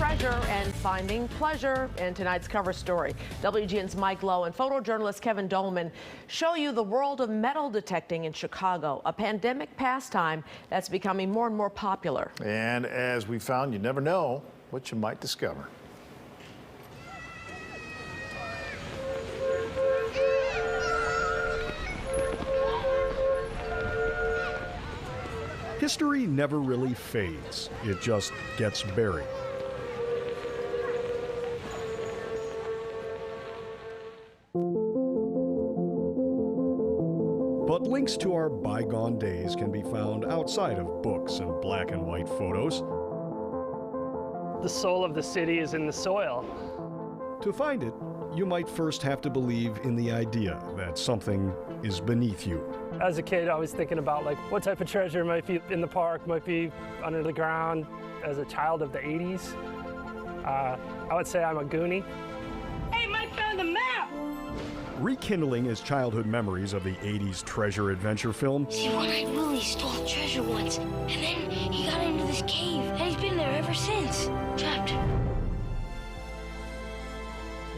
treasure and finding pleasure in tonight's cover story. WGN's Mike Lowe and photojournalist Kevin Dolman show you the world of metal detecting in Chicago, a pandemic pastime that's becoming more and more popular. And as we found, you never know what you might discover. History never really fades, it just gets buried. But links to our bygone days can be found outside of books and black and white photos. The soul of the city is in the soil. To find it, you might first have to believe in the idea that something is beneath you. As a kid, I was thinking about like what type of treasure might be in the park, might be under the ground. As a child of the 80s, I would say I'm a Goonie. Hey, Mike found the map! Rekindling his childhood memories of the 80s treasure adventure film. See, one-eyed Willie stole treasure once, and then he got into this cave, and he's been there ever since, trapped.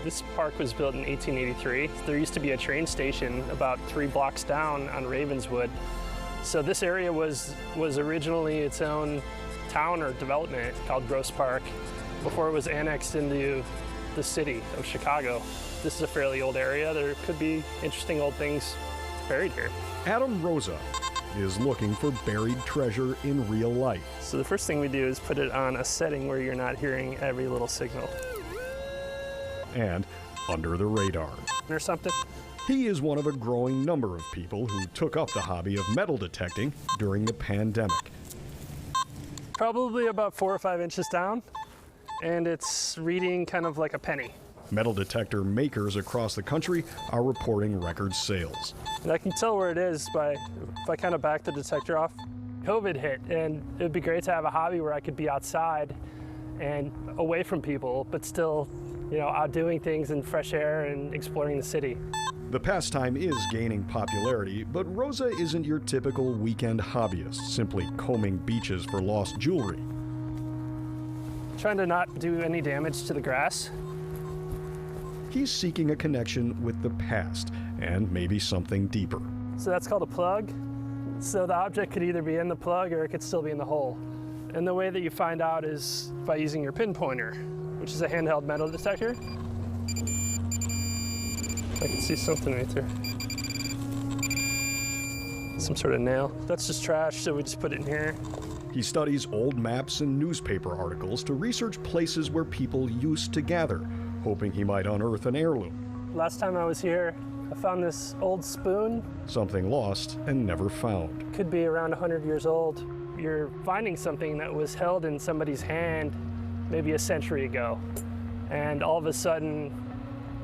This park was built in 1883. There used to be a train station about 3 blocks down on Ravenswood. So this area was originally its own town or development called Grosse Park before it was annexed into the city of Chicago. This is a fairly old area. There could be interesting old things buried here. Adam Rosa is looking for buried treasure in real life. So the first thing we do is put it on a setting where you're not hearing every little signal. And under the radar. Or something. He is one of a growing number of people who took up the hobby of metal detecting during the pandemic. Probably about 4 or 5 inches down, and it's reading kind of like a penny. Metal detector makers across the country are reporting record sales. And I can tell where it is if I kind of back the detector off. COVID hit, and it'd be great to have a hobby where I could be outside and away from people, but still, you know, out doing things in fresh air and exploring the city. The pastime is gaining popularity, but Rosa isn't your typical weekend hobbyist, simply combing beaches for lost jewelry. Trying to not do any damage to the grass. He's seeking a connection with the past, and maybe something deeper. So that's called a plug. So the object could either be in the plug or it could still be in the hole. And the way that you find out is by using your pinpointer, which is a handheld metal detector. I can see something right there. Some sort of nail. That's just trash, so we just put it in here. He studies old maps and newspaper articles to research places where people used to gather, hoping he might unearth an heirloom. Last time I was here, I found this old spoon. Something lost and never found. Could be around 100 years old. You're finding something that was held in somebody's hand maybe a century ago, and all of a sudden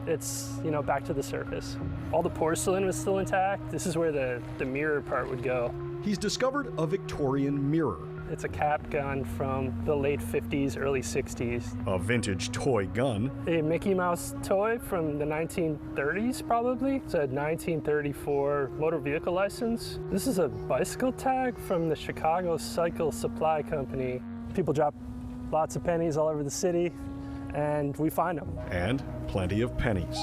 it's, you know, back to the surface. All the porcelain was still intact. This is where the mirror part would go. He's discovered a Victorian mirror. It's a cap gun from the late 50s, early 60s. A vintage toy gun. A Mickey Mouse toy from the 1930s, probably. It's a 1934 motor vehicle license. This is a bicycle tag from the Chicago Cycle Supply Company. People drop lots of pennies all over the city, and we find them. And plenty of pennies.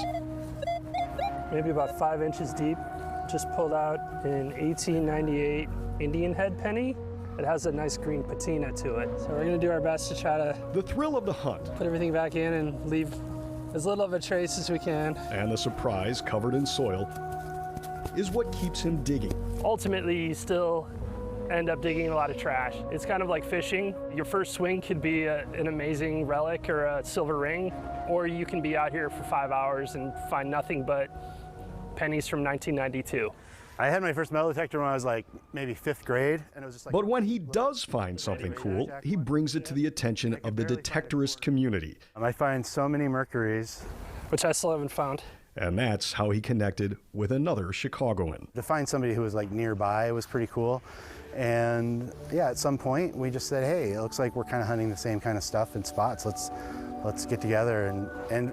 Maybe about 5 inches deep. Just pulled out an 1898 Indian head penny. It has a nice green patina to it. So we're gonna do our best to try to The thrill of the hunt. put everything back in and leave as little of a trace as we can. And the surprise, covered in soil, is what keeps him digging. Ultimately, you still end up digging a lot of trash. It's kind of like fishing. Your first swing could be an amazing relic or a silver ring, or you can be out here for 5 hours and find nothing but pennies from 1992. I had my first metal detector when I was like maybe 5th grade, and it was just like. But when he does find something cool, he brings it to the attention of the detectorist community. I find so many mercuries. Which I still haven't found. And that's how he connected with another Chicagoan. To find somebody who was like nearby was pretty cool. And yeah, at some point we just said, hey, it looks like we're kind of hunting the same kind of stuff in spots. Let's get together, and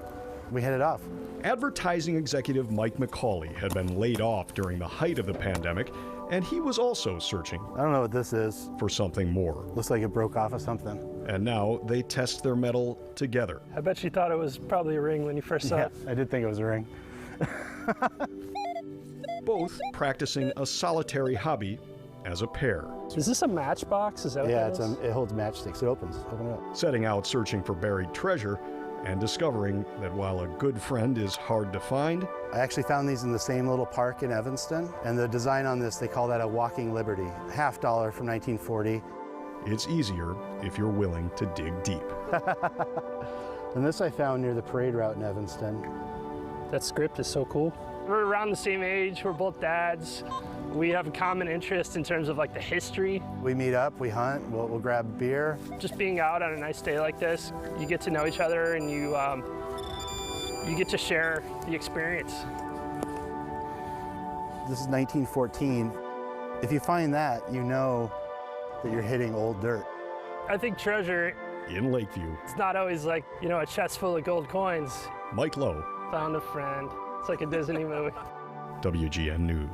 we hit it off. Advertising executive Mike McCauley had been laid off during the height of the pandemic, and he was also searching I don't know what this is. for something more. Looks like it broke off of something. And now they test their mettle together. I bet you thought it was probably a ring when you first saw Yeah, it. I did think it was a ring. Both practicing a solitary hobby as a pair, Is this a matchbox? Is that what Yeah, that is? it holds matchsticks. It opens. Open it up. setting out searching for buried treasure and discovering that while a good friend is hard to find, I actually found these in the same little park in Evanston. And the design on this, they call that a walking liberty. $50 from 1940. it's easier if you're willing to dig deep. And this I found near the parade route in Evanston. That script is so cool. We're around the same age. We're both dads. We have a common interest in terms of like the history. We meet up, we hunt, we'll grab beer. Just being out on a nice day like this, you get to know each other and you get to share the experience. This is 1914. If you find that, you know that you're hitting old dirt. I think treasure, In Lakeview, it's not always like, you know, a chest full of gold coins. Mike Lowe, Found a friend. It's like a Disney movie. WGN News.